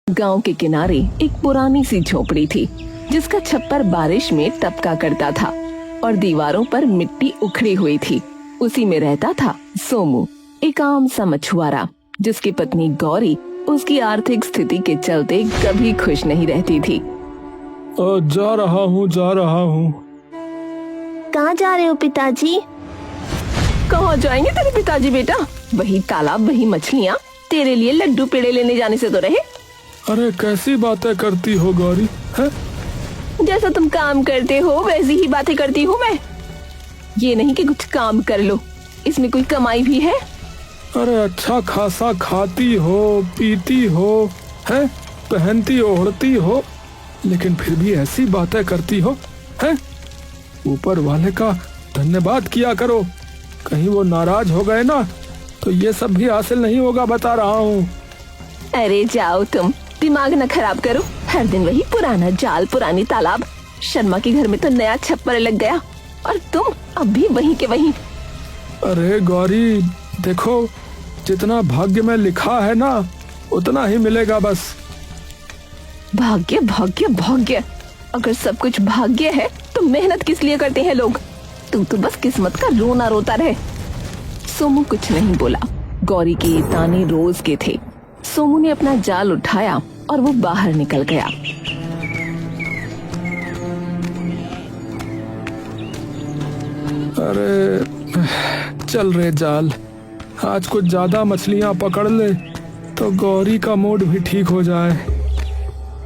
गांव के किनारे एक पुरानी सी झोपड़ी थी जिसका छप्पर बारिश में टपका करता था और दीवारों पर मिट्टी उखड़ी हुई थी। उसी में रहता था सोमू, एक आम सा मछुआरा जिसकी पत्नी गौरी उसकी आर्थिक स्थिति के चलते कभी खुश नहीं रहती थी। जा रहा हूँ। कहाँ जा रहे हो पिताजी? कहाँ जाएंगे तेरे पिताजी बेटा? वही तालाब, वही मछलियाँ, तेरे लिए लड्डू पेड़े लेने जाने से तो रहे। अरे कैसी बातें करती हो गौरी है? जैसा तुम काम करते हो वैसी ही बातें करती हूँ मैं। ये नहीं कि कुछ काम कर लो, इसमें कोई कमाई भी है? अरे अच्छा खासा खाती हो, पीती हो, है, पहनती ओढ़ती हो, लेकिन फिर भी ऐसी बातें करती हो है? ऊपर वाले का धन्यवाद किया करो, कहीं वो नाराज हो गए ना तो ये सब भी हासिल नहीं होगा, बता रहा हूँ। अरे जाओ तुम, दिमाग न खराब करो। हर दिन वही पुराना जाल, पुरानी तालाब। शर्मा के घर में तो नया छप्पर लग गया और तुम अब भी वहीं के वहीं। अरे गौरी देखो, जितना भाग्य में लिखा है ना उतना ही मिलेगा बस। भाग्य भाग्य भाग्य, अगर सब कुछ भाग्य है तो मेहनत किस लिए करते हैं लोग? तू तो बस किस्मत का रोना रोता रहे। सोमू कुछ नहीं बोला। गौरी के ये ताने रोज के थे। सोमू ने अपना जाल उठाया और वो बाहर निकल गया। अरे चल रे जाल, आज कुछ ज्यादा मछलियाँ पकड़ ले तो गौरी का मूड भी ठीक हो जाए।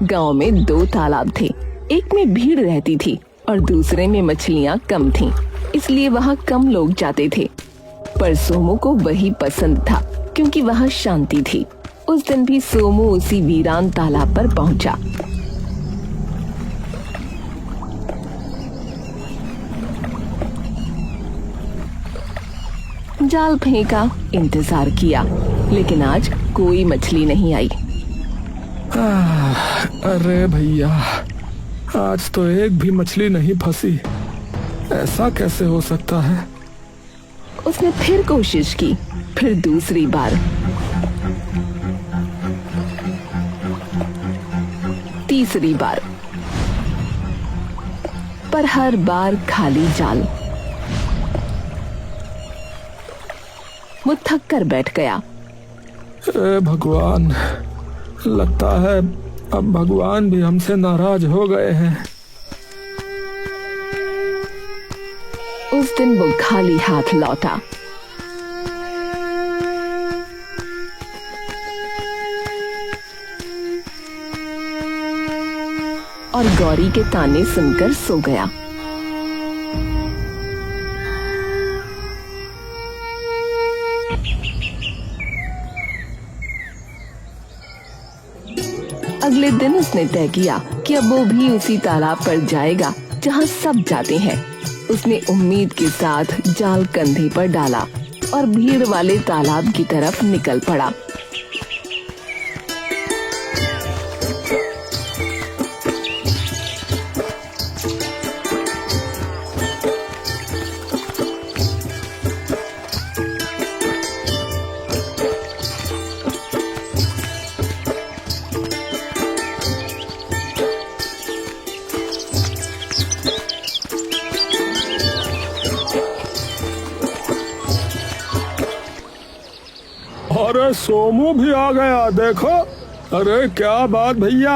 गांव में 2 तालाब थे, एक में भीड़ रहती थी और दूसरे में मछलियाँ कम थीं, इसलिए वहाँ कम लोग जाते थे। पर सोमू को वही पसंद था क्योंकि वहाँ शांति थी। उस दिन भी सोमू उसी वीरान तालाब पर पहुंचा। जाल फेंका, इंतजार किया, लेकिन आज कोई मछली नहीं आई। अरे भैया, आज तो एक भी मछली नहीं फंसी, ऐसा कैसे हो सकता है? उसने फिर कोशिश की, फिर दूसरी बार, तीसरी बार, पर हर बार खाली जाल। वो थक कर बैठ गया। भगवान, लगता है अब भगवान भी हमसे नाराज हो गए हैं। उस दिन वो खाली हाथ लौटा। और गौरी के ताने सुनकर सो गया। अगले दिन उसने तय किया कि अब वो भी उसी तालाब पर जाएगा जहाँ सब जाते हैं। उसने उम्मीद के साथ जाल कंधे पर डाला और भीड़ वाले तालाब की तरफ निकल पड़ा। अरे सोमू भी आ गया, देखो। अरे क्या बात भैया,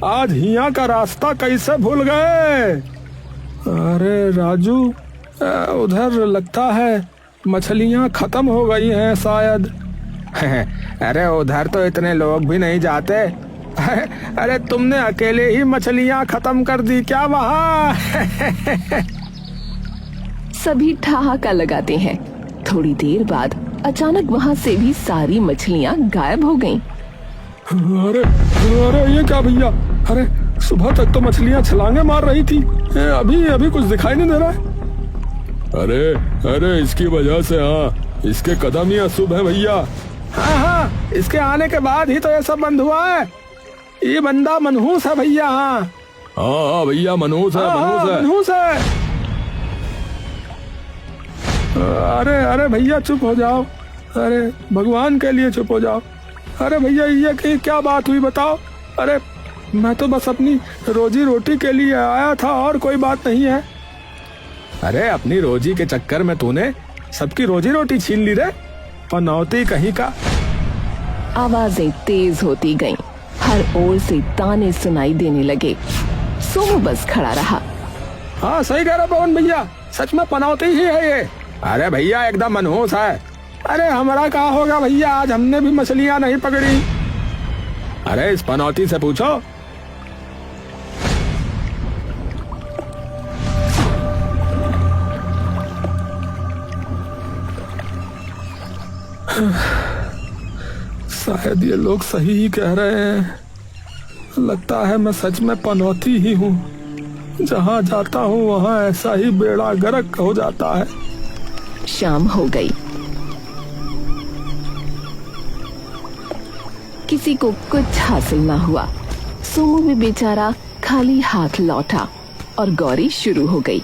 आज हिया का रास्ता कैसे भूल गए? अरे राजू, उधर लगता है मछलियाँ खत्म हो गई हैं शायद। अरे उधर तो इतने लोग भी नहीं जाते। अरे तुमने अकेले ही मछलियाँ खत्म कर दी क्या वहाँ? सभी ठहाका लगाते हैं। थोड़ी देर बाद अचानक वहाँ से भी सारी मछलियाँ गायब हो गईं। अरे अरे ये क्या भैया? अरे सुबह तक तो मछलियाँ छलांगे मार रही थी, अभी कुछ दिखाई नहीं दे रहा है। अरे इसकी वजह से, हाँ, इसके कदम ही अशुभ है भैया। हाँ, इसके आने के बाद ही तो ये सब बंद हुआ है। ये बंदा मनहूस है भैया। हाँ भैया, मनहूस है। अरे भैया चुप हो जाओ। अरे भगवान के लिए चुप हो जाओ। अरे भैया ये क्या बात हुई बताओ? अरे मैं तो बस अपनी रोजी रोटी के लिए आया था और कोई बात नहीं है। अरे अपनी रोजी के चक्कर में तूने सबकी रोजी रोटी छीन ली रे, पनौती कहीं का। आवाजें तेज होती गईं, हर ओर से ताने सुनाई देने लगे। सोमू बस खड़ा रहा। हाँ सही कह रहा पवन भैया, सच में पनौती ही है ये। अरे भैया एकदम मनहूस है। अरे हमारा क्या होगा भैया, आज हमने भी मछलियां नहीं पकड़ी। अरे इस पनौती से पूछो। शायद ये लोग सही ही कह रहे हैं। लगता है मैं सच में पनौती ही हूँ। जहाँ जाता हूँ वहाँ ऐसा ही बेड़ा गर्क हो जाता है। शाम हो गई। किसी को कुछ हासिल ना हुआ। सोमू भी बेचारा खाली हाथ लौटा और गौरी शुरू हो गई।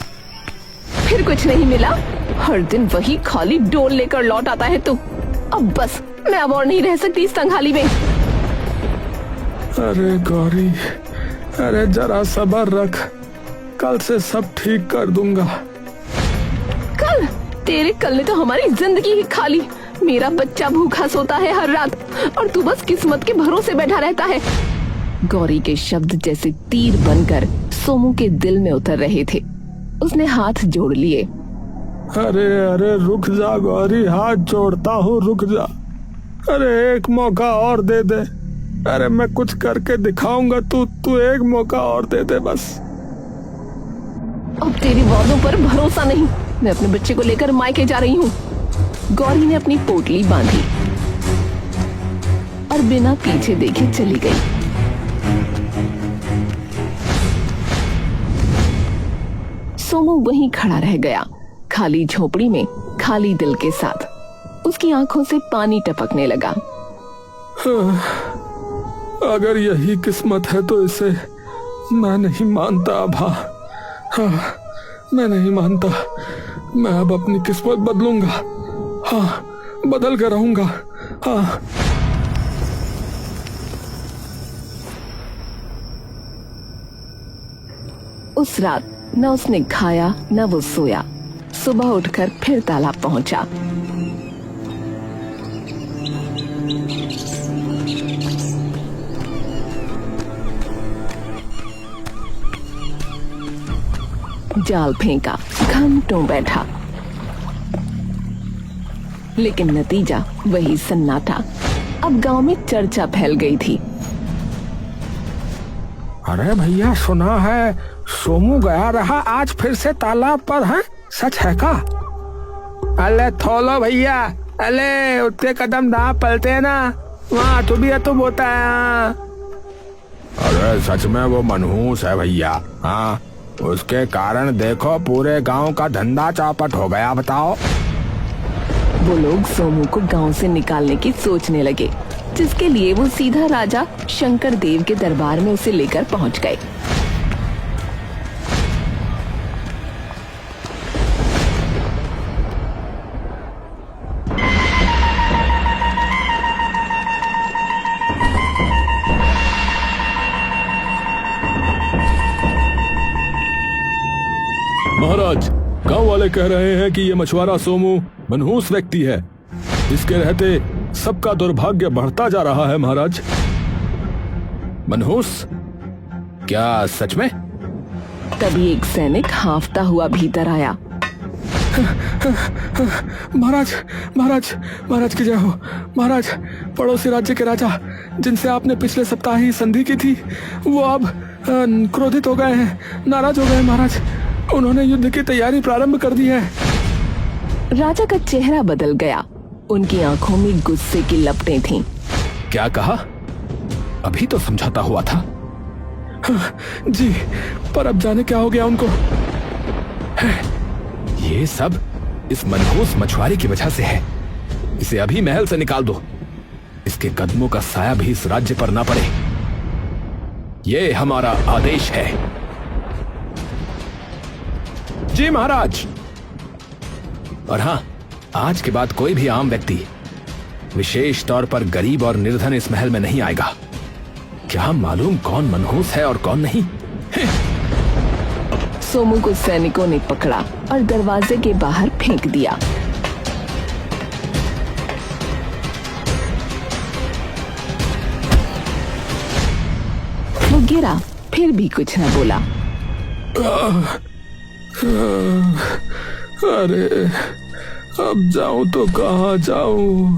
फिर कुछ नहीं मिला, हर दिन वही खाली डोल लेकर लौट आता है तू। अब बस मैं अब और नहीं रह सकती इस संघाली में। अरे गौरी, अरे जरा सब्र रख, कल से सब ठीक कर दूंगा। कल? तेरे कल ने तो हमारी जिंदगी ही खा ली। मेरा बच्चा भूखा सोता है हर रात और तू बस किस्मत के भरोसे बैठा रहता है। गौरी के शब्द जैसे तीर बनकर सोमू के दिल में उतर रहे थे। उसने हाथ जोड़ लिए। अरे अरे रुक जा गौरी, हाथ जोड़ता हूँ, रुक जा। अरे एक मौका और दे दे। अरे मैं कुछ करके दिखाऊंगा, तू एक मौका और दे दे बस। अब तेरे वादों पर भरोसा नहीं। मैं अपने बच्चे को लेकर मायके जा रही हूँ। गौरी ने अपनी पोटली बांधी और बिना पीछे देखे चली गई। सोमू वहीं खड़ा रह गया, खाली झोपड़ी में खाली दिल के साथ। उसकी आंखों से पानी टपकने लगा। अगर यही किस्मत है तो इसे मैं नहीं मानता अभा। हाँ, मैं नहीं मानता। मैं अब अपनी किस्मत बदलूंगा। हाँ, बदल कर रहूंगा। हाँ। उस रात न उसने खाया न वो सोया। सुबह उठकर फिर तालाब पहुंचा। जाल फेंका, घंटों बैठा, लेकिन नतीजा वही सन्नाटा। अब गांव में चर्चा फैल गई थी। अरे भैया सुना है सोमू गया रहा आज फिर से तालाब पर है, सच है का? अले थोलो भैया, अले उतने कदम ना पलते ना, वहाँ तू भी है तो बोता है। अरे सच में वो मनहूस है भैया। हाँ, उसके कारण देखो पूरे गांव का धंधा चौपट हो गया। बताओ। वो लोग सोमू को गांव से निकालने की सोचने लगे, जिसके लिए वो सीधा राजा शंकर देव के दरबार में उसे लेकर पहुंच गए। महाराज, गांव वाले कह रहे हैं कि ये मछुआरा सोमू मनहूस व्यक्ति है। इसके रहते सबका दुर्भाग्य बढ़ता जा रहा है महाराज। मनहूस? क्या सच में? तभी एक सैनिक हांफता हुआ भीतर आया। महाराज, महाराज, महाराज की जय हो। महाराज, पड़ोसी राज्य के राजा जिनसे आपने पिछले सप्ताह ही संधि की थी, वो अब क्रोधित हो गए हैं, नाराज हो गए महाराज। उन्होंने युद्ध की तैयारी प्रारंभ कर दी है। राजा का चेहरा बदल गया। उनकी आंखों में गुस्से की लपटें थीं। क्या कहा? अभी तो समझाता हुआ था। जी, पर अब जाने क्या हो गया उनको। ये सब इस मनहूस मछुआरे की वजह से है। इसे अभी महल से निकाल दो। इसके कदमों का साया भी इस राज्य पर ना पड़े। ये हमारा आदेश है। जी महाराज। और हाँ, आज के बाद कोई भी आम व्यक्ति, विशेष तौर पर गरीब और निर्धन, इस महल में नहीं आएगा। क्या मालूम कौन मनहूस है और कौन नहीं। सोमू को सैनिकों ने पकड़ा और दरवाजे के बाहर फेंक दिया। वो गिरा, फिर भी कुछ न बोला। अरे अब जाऊं तो कहाँ जाऊं?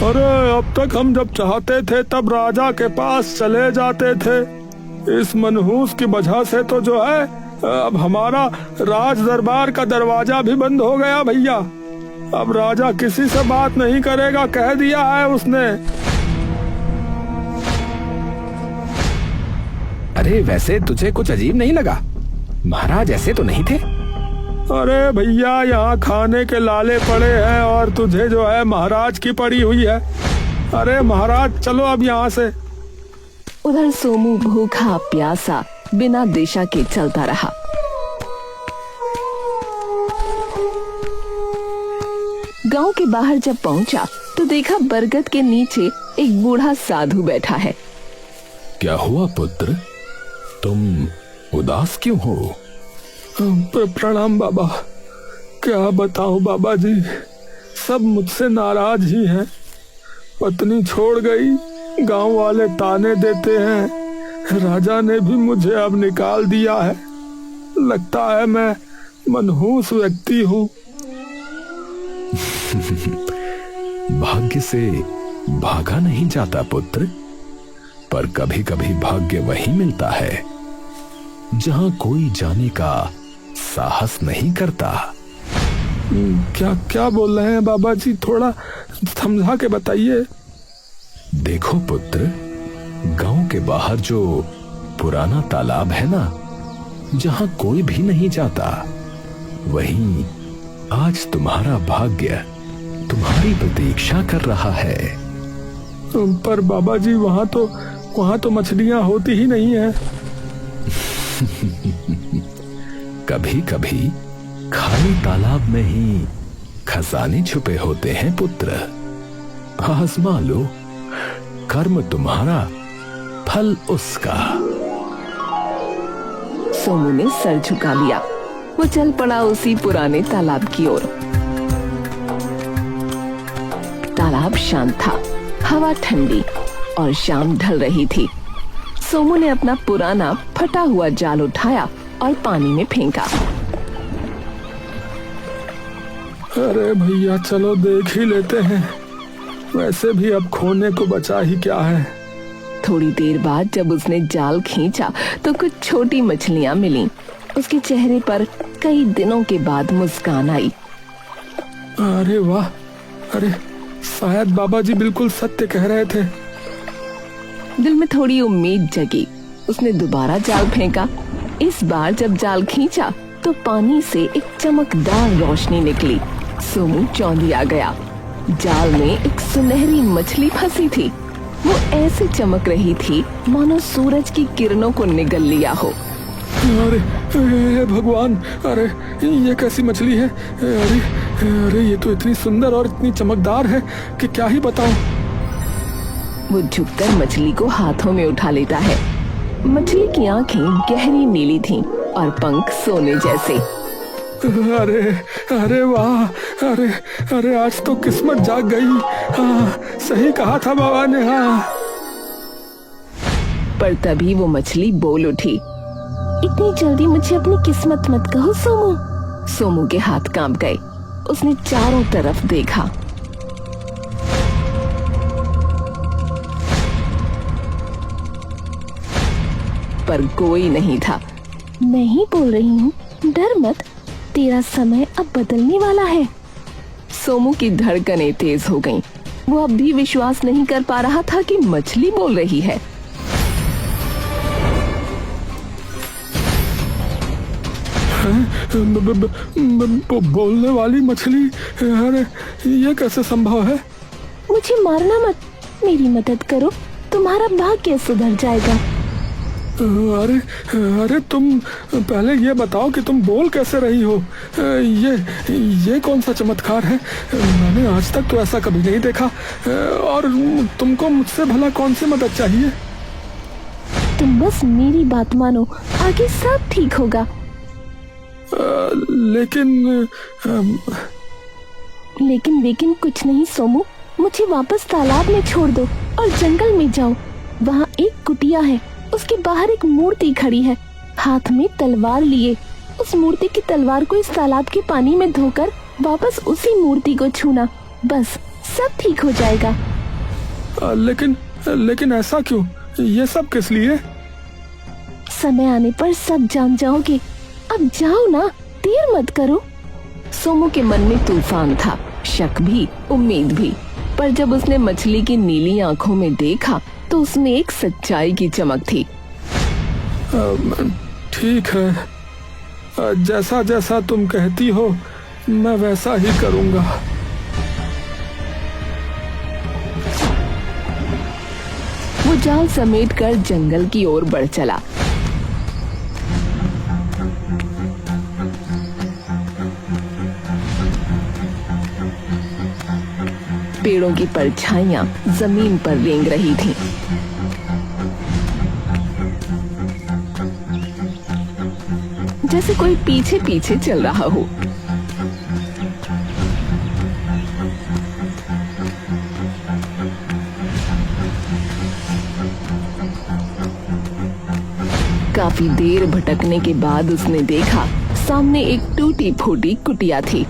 अरे अब तक हम जब चाहते थे तब राजा के पास चले जाते थे। इस मनहूस की वजह से तो जो है अब हमारा राज दरबार का दरवाजा भी बंद हो गया भैया। अब राजा किसी से बात नहीं करेगा, कह दिया है उसने। अरे वैसे तुझे कुछ अजीब नहीं लगा? महाराज ऐसे तो नहीं थे। अरे भैया यहाँ खाने के लाले पड़े हैं और तुझे जो है महाराज की पड़ी हुई है। अरे महाराज चलो अब यहाँ से। उधर सोमू भूखा प्यासा बिना दिशा के चलता रहा। गांव के बाहर जब पहुंचा तो देखा बरगद के नीचे एक बूढ़ा साधु बैठा है। क्या हुआ पुत्र, तुम उदास क्यों हो? प्रणाम बाबा। क्या बताऊं बाबा जी, सब मुझसे नाराज ही हैं। पत्नी छोड़ गई, गांव वाले ताने देते हैं। राजा ने भी मुझे अब निकाल दिया है। लगता है मैं मनहूस व्यक्ति हूँ। भाग्य से भागा नहीं जाता पुत्र, पर कभी कभी भाग्य वही मिलता है जहां कोई जाने का साहस नहीं करता। क्या क्या बोल रहे हैं बाबा जी, थोड़ा समझा के बताइए। देखो पुत्र, गांव के बाहर जो पुराना तालाब है ना, जहां कोई भी नहीं जाता, वहीं आज तुम्हारा भाग्य तुम्हारी प्रतीक्षा कर रहा है। पर बाबा जी वहां तो मछलियां होती ही नहीं है। कभी कभी खाली तालाब में ही खजाने छुपे होते हैं पुत्र। आजमा लो, कर्म तुम्हारा, फल उसका। सोमू ने सर झुका लिया। वो चल पड़ा उसी पुराने तालाब की ओर। तालाब शांत था, हवा ठंडी और शाम ढल रही थी। सोमू ने अपना पुराना फटा हुआ जाल उठाया और पानी में फेंका। अरे भैया चलो देख ही लेते हैं, वैसे भी अब खोने को बचा ही क्या है। थोड़ी देर बाद जब उसने जाल खींचा तो कुछ छोटी मछलियां मिलीं। उसके चेहरे पर कई दिनों के बाद मुस्कान आई। अरे वाह, अरे शायद बाबा जी बिल्कुल सत्य कह रहे थे। दिल में थोड़ी उम्मीद जगी। उसने दोबारा जाल फेंका। इस बार जब जाल खींचा तो पानी से एक चमकदार रोशनी निकली। सोमू चौंधिया गया। जाल में एक सुनहरी मछली फंसी थी। वो ऐसे चमक रही थी मानो सूरज की किरणों को निगल लिया हो। अरे भगवान, अरे ये कैसी मछली है? अरे ये तो इतनी सुंदर और इतनी चमकदार है कि क्या ही बताऊं। वो झुककर मछली को हाथों में उठा लेता है। मछली की आंखें गहरी नीली थीं और पंख सोने जैसे। अरे अरे वाह, अरे आज तो किस्मत जाग गई। हाँ, सही कहा था बाबा ने। हाँ, पर तभी वो मछली बोल उठी, इतनी जल्दी मुझे अपनी किस्मत मत कहो सोमू। सोमू के हाथ कांप गए। उसने चारों तरफ देखा। पर कोई नहीं था। मैं ही बोल रही हूँ, डर मत, तेरा समय अब बदलने वाला है। सोमू की धड़कनें तेज हो गईं। वो अब भी विश्वास नहीं कर पा रहा था कि मछली बोल रही है। बोलने वाली मछली? अरे ये कैसे संभव है? मुझे मारना मत, मेरी मदद करो, तुम्हारा भाग्य सुधर जाएगा। अरे अरे तुम पहले ये बताओ कि तुम बोल कैसे रही हो। ये कौन सा चमत्कार है? मैंने आज तक तो ऐसा कभी नहीं देखा। और तुमको मुझसे भला कौन सी मदद चाहिए? तुम बस मेरी बात मानो, आगे सब ठीक होगा। लेकिन लेकिन कुछ नहीं सोमू, मुझे वापस तालाब में छोड़ दो और जंगल में जाओ। वहाँ एक कुटिया है, उसके बाहर एक मूर्ति खड़ी है, हाथ में तलवार लिए। उस मूर्ति की तलवार को इस तालाब के पानी में धोकर वापस उसी मूर्ति को छूना, बस सब ठीक हो जाएगा। लेकिन ऐसा क्यों? ये सब किस लिए? समय आने पर सब जान जाओगे। अब जाओ ना, देर मत करो। सोमू के मन में तूफान था, शक भी उम्मीद भी। पर जब उसने मछली की नीली आंखों में देखा तो उसमें एक सच्चाई की चमक थी। ठीक है, जैसा जैसा तुम कहती हो मैं वैसा ही करूंगा। वो जाल समेटकर जंगल की ओर बढ़ चला। पेड़ों की परछाइयां जमीन पर रेंग रही थीं। जैसे कोई पीछे पीछे चल रहा हो। काफी देर भटकने के बाद उसने देखा सामने एक टूटी फूटी कुटिया थी।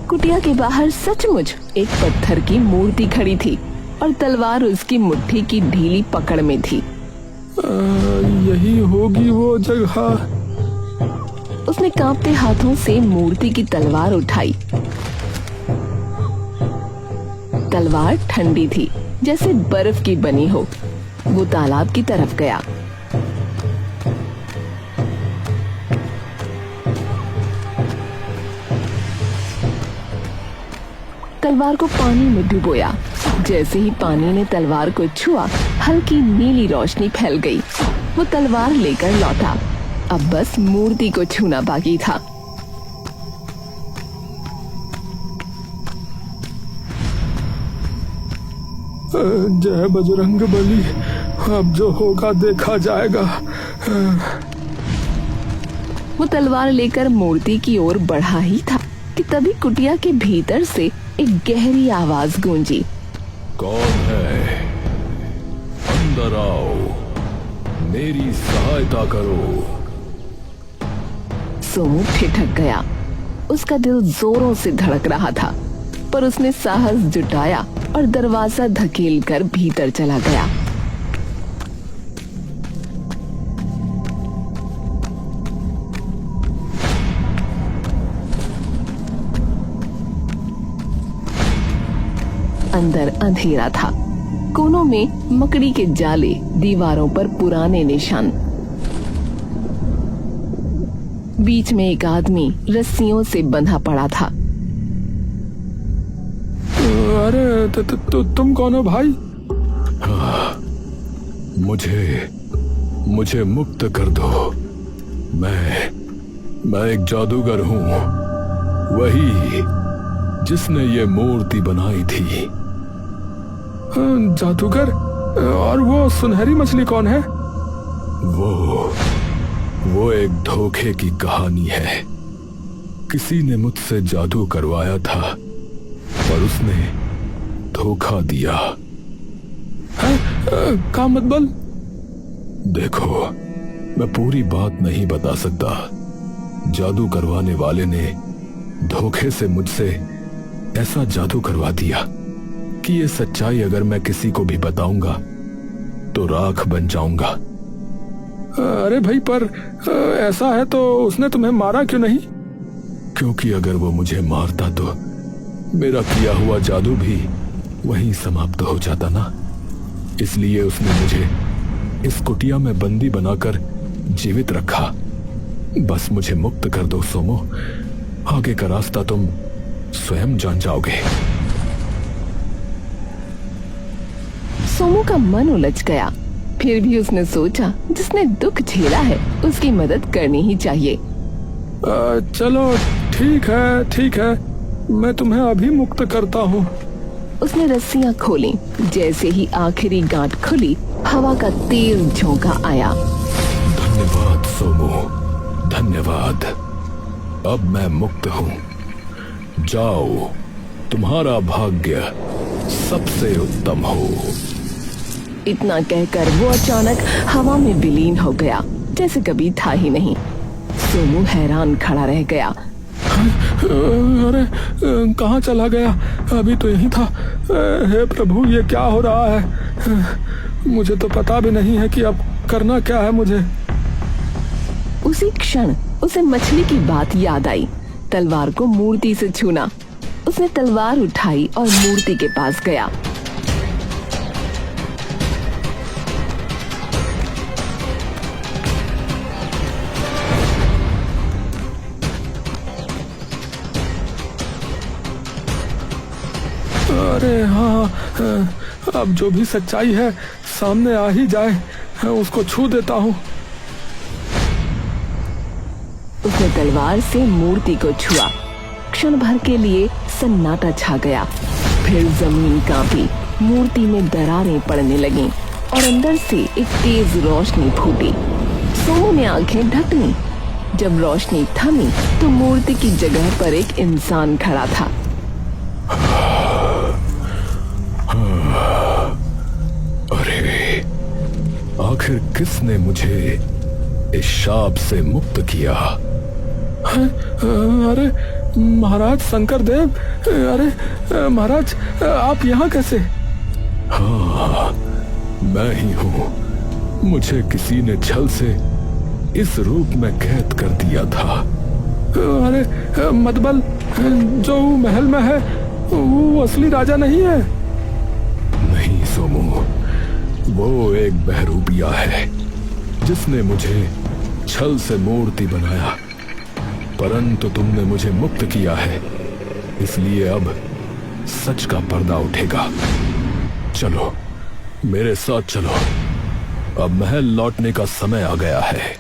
कुटिया के बाहर सचमुच एक पत्थर की मूर्ति खड़ी थी और तलवार उसकी मुट्ठी की ढीली पकड़ में थी। यही होगी वो जगह। उसने कांपते हाथों से मूर्ति की तलवार उठाई। तलवार ठंडी थी, जैसे बर्फ की बनी हो। वो तालाब की तरफ गया। तलवार को पानी में डुबोया। जैसे ही पानी ने तलवार को छुआ, हल्की नीली रोशनी फैल गई। वो तलवार लेकर लौटा। अब बस मूर्ति को छूना बाकी था। जय बजरंगबली, अब जो होगा देखा जाएगा। वो तलवार लेकर मूर्ति की ओर बढ़ा ही था कि तभी कुटिया के भीतर से एक गहरी आवाज गूंजी। कौन है? अंदर आओ, मेरी सहायता करो। सोमू ठिठक गया। उसका दिल जोरों से धड़क रहा था, पर उसने साहस जुटाया और दरवाजा धकेलकर भीतर चला गया। अंदर अंधेरा था। कोनों में मकड़ी के जाले, दीवारों पर पुराने निशान। बीच में एक आदमी रस्सियों से बंधा पड़ा था। अरे तुम कौन हो भाई? मुझे मुक्त कर दो। मैं एक जादूगर हूँ, वही जिसने ये मूर्ति बनाई थी। जादूगर? और वो सुनहरी मछली कौन है? वो एक धोखे की कहानी है। किसी ने मुझसे जादू करवाया था, पर उसने धोखा दिया। का मतलब? देखो, मैं पूरी बात नहीं बता सकता। जादू करवाने वाले ने धोखे से मुझसे ऐसा जादू करवा दिया कि ये सच्चाई अगर मैं किसी को भी बताऊंगा तो राख बन जाऊंगा। अरे भाई, पर ऐसा है तो उसने तुम्हें मारा क्यों नहीं? क्योंकि अगर वो मुझे मारता तो मेरा किया हुआ जादू भी वहीं समाप्त हो जाता ना। इसलिए उसने मुझे इस कुटिया में बंदी बनाकर जीवित रखा। बस मुझे मुक्त कर दो सोमो, आगे का रास्ता तुम स्वयं जान जाओगे। सोमू का मन उलझ गया। फिर भी उसने सोचा जिसने दुख झेला है उसकी मदद करनी ही चाहिए। चलो ठीक है, मैं तुम्हें अभी मुक्त करता हूँ। उसने रस्सियां खोली। जैसे ही आखिरी गांठ खुली, हवा का तेज झोंका आया। धन्यवाद सोमू, धन्यवाद। अब मैं मुक्त हूँ। जाओ, तुम्हारा भाग्य सबसे उत्तम हो। इतना कहकर वो अचानक हवा में विलीन हो गया, जैसे कभी था ही नहीं। सोमू हैरान खड़ा रह गया। अरे कहाँ चला गया? अभी तो यहीं था। हे प्रभु, ये क्या हो रहा है? मुझे तो पता भी नहीं है कि अब करना क्या है मुझे। उसी क्षण उसे मछली की बात याद आई। तलवार को मूर्ति से छूना। उसने तलवार उठाई और मूर्ति के पास गया। अरे हाँ, अब जो भी सच्चाई है सामने आ ही जाए, उसको छू देता हूँ। उसने तलवार से मूर्ति को छुआ। क्षण भर के लिए सन्नाटा छा गया। फिर जमीन कांपी, मूर्ति में दरारें पड़ने लगीं और अंदर से एक तेज रोशनी फूटी। सोमू ने आंखें ढक लीं। जब रोशनी थमी तो मूर्ति की जगह पर एक इंसान खड़ा था। अरे, आखिर किसने मुझे इस शाप से मुक्त किया? अरे महाराज शंकर देव, अरे महाराज, आप यहाँ कैसे? हाँ, मैं ही हूँ। मुझे किसी ने छल से इस रूप में कैद कर दिया था। अरे मतबल जो महल में है वो असली राजा नहीं है? नहीं सोमू, वो एक बहरूपिया है जिसने मुझे छल से मूर्ति बनाया। परंतु तुमने मुझे मुक्त किया है, इसलिए अब सच का पर्दा उठेगा। चलो, मेरे साथ चलो। अब महल लौटने का समय आ गया है।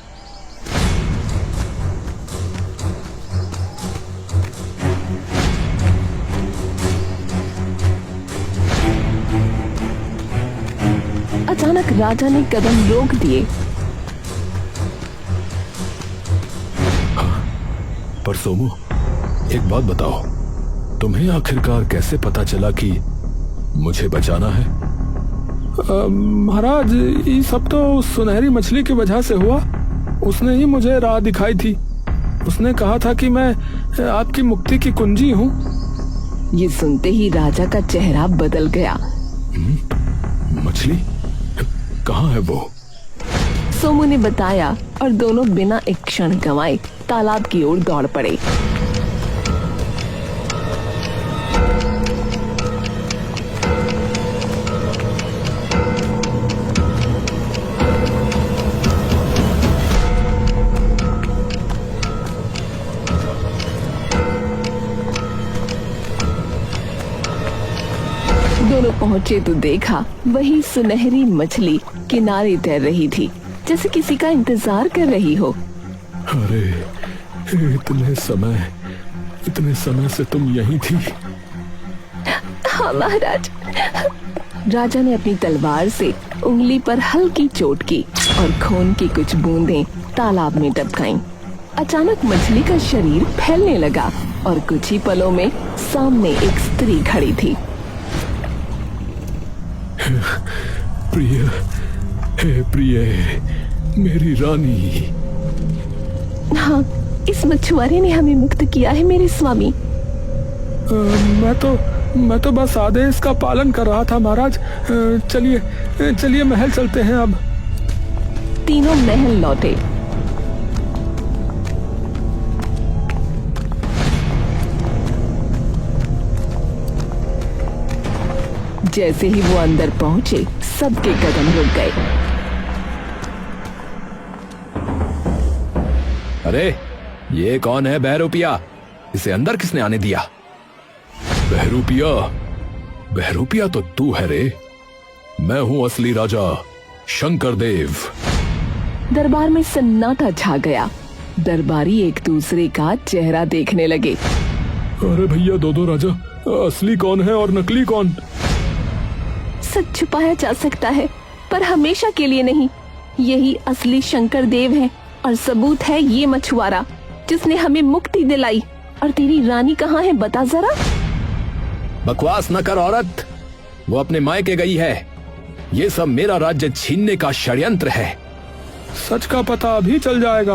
अचानक राजा ने कदम रोक दिए। पर सोमू, एक बात बताओ, तुम्हें आखिरकार कैसे पता चला कि मुझे बचाना है? महाराज, ये सब तो उस सुनहरी मछली की वजह से हुआ। उसने ही मुझे राह दिखाई थी। उसने कहा था कि मैं आपकी मुक्ति की कुंजी हूँ। ये सुनते ही राजा का चेहरा बदल गया। मछली कहाँ है वो? सोमू ने बताया और दोनों बिना एक क्षण गंवाए तालाब की ओर दौड़ पड़े। दोनों पहुंचे तो देखा वही सुनहरी मछली किनारे तैर रही थी, जैसे किसी का इंतजार कर रही हो। अरे, इतने समय से तुम यहीं थी? हाँ महाराज। राजा ने अपनी तलवार से उंगली पर हल्की चोट की और खून की कुछ बूंदें तालाब में टपकाईं। अचानक मछली का शरीर फैलने लगा और कुछ ही पलों में सामने एक स्त्री खड़ी थी। प्रिय, मेरी रानी। हाँ, इस मछुआरे ने हमें मुक्त किया है मेरे स्वामी। मैं तो बस आदेश का पालन कर रहा था महाराज। चलिए महल चलते हैं अब। तीनों महल लौटे। जैसे ही वो अंदर पहुंचे, सबके कदम रुक गए। अरे, ये कौन है बहरूपिया? इसे अंदर किसने आने दिया? बहरूपिया तो तू है रे। मैं हूं असली राजा, शंकर देव। दरबार में सन्नाटा छा गया। दरबारी एक दूसरे का चेहरा देखने लगे। अरे भैया दो राजा, असली कौन है और नकली कौन? सच छुपाया जा सकता है पर हमेशा के लिए नहीं। यही असली शंकर देव है और सबूत है ये मछुआरा जिसने हमें मुक्ति दिलाई। और तेरी रानी कहाँ है बता जरा। बकवास न कर औरत, वो अपने मायके गई है। ये सब मेरा राज्य छीनने का षड्यंत्र है। सच का पता अभी चल जाएगा।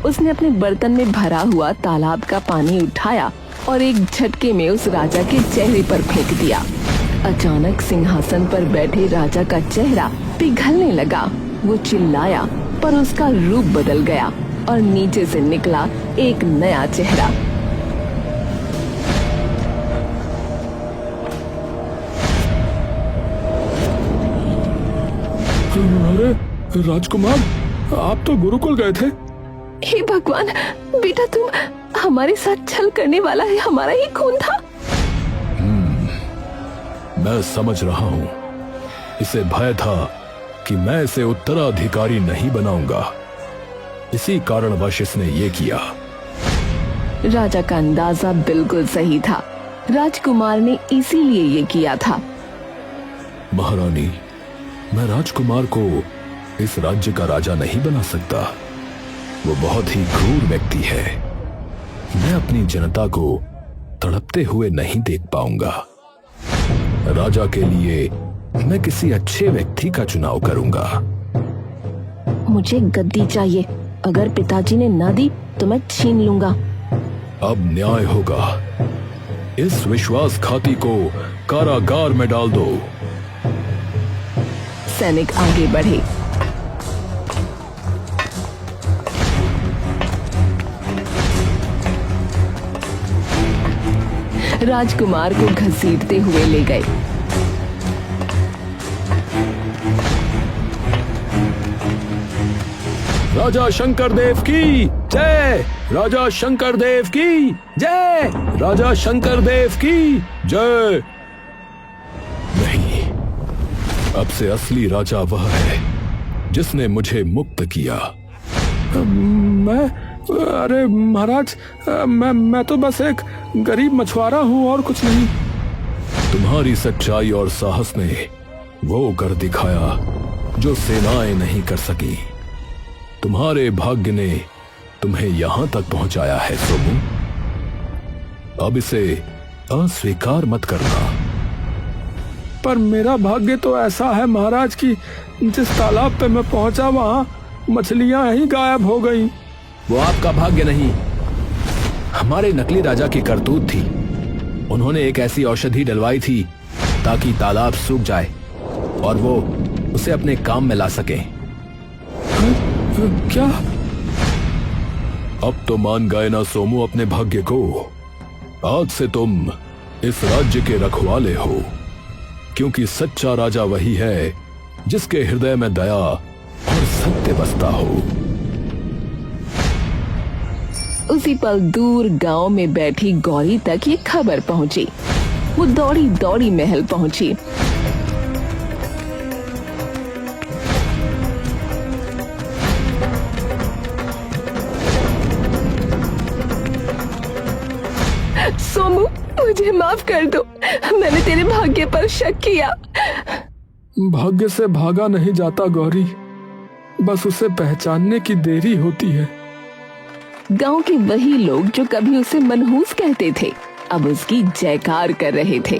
उसने अपने बर्तन में भरा हुआ तालाब का पानी उठाया और एक झटके में उस राजा के चेहरे पर फेंक दिया। अचानक सिंहासन पर बैठे राजा का चेहरा पिघलने लगा। वो चिल्लाया पर उसका रूप बदल गया और नीचे से निकला एक नया चेहरा। अरे राजकुमार, आप तो गुरुकुल गए थे। हे भगवान, बेटा तुम हमारे साथ छल करने वाला है, हमारा ही खून था। मैं समझ रहा हूँ। इसे भय था कि मैं इसे उत्तराधिकारी नहीं बनाऊंगा, इसी कारणवश इसने ये किया। राजा का अंदाजा बिल्कुल सही था। राजकुमार ने इसीलिए ये किया था। महारानी, मैं राजकुमार को इस राज्य का राजा नहीं बना सकता। वो बहुत ही क्रूर व्यक्ति है। मैं अपनी जनता को तड़पते हुए नहीं देख पाऊंगा। राजा के लिए मैं किसी अच्छे व्यक्ति का चुनाव करूंगा। मुझे गद्दी चाहिए। अगर पिताजी ने ना दी तो मैं छीन लूंगा। अब न्याय होगा। इस विश्वासघाती को कारागार में डाल दो। सैनिक आगे बढ़े। राजकुमार को घसीटते हुए ले गए। राजा शंकर देव की जय। राजा शंकर देव की जय। राजा शंकर देव की जय। नहीं, अब से असली राजा वह है जिसने मुझे मुक्त किया। अरे महाराज, मैं तो बस एक गरीब मछुआरा हूँ और कुछ नहीं। तुम्हारी सच्चाई और साहस ने वो कर दिखाया जो सेनाएं नहीं कर सकी। तुम्हारे भाग्य ने तुम्हें यहां तक पहुंचाया है सोमू। अब इसे अस्वीकार मत करना। पर मेरा भाग्य तो ऐसा है महाराज कि जिस तालाब पे मैं पहुंचा वहां मछलियां ही गायब हो गई। वो आपका भाग्य नहीं, हमारे नकली राजा की करतूत थी। उन्होंने एक ऐसी औषधि डलवाई थी ताकि तालाब सूख जाए और वो उसे अपने काम में ला सके। क्या? अब तो मान गए ना सोमू अपने भाग्य को। आज से तुम इस राज्य के रखवाले हो, क्योंकि सच्चा राजा वही है जिसके हृदय में दया और सत्य बसता हो। उसी पल दूर गांव में बैठी गौरी तक ये खबर पहुंची। वो दौड़ी दौड़ी महल पहुंची। सोमू, मुझे माफ कर दो। मैंने तेरे भाग्य पर शक किया। भाग्य से भागा नहीं जाता गौरी, बस उसे पहचानने की देरी होती है। गांव के वही लोग जो कभी उसे मनहूस कहते थे अब उसकी जयकार कर रहे थे।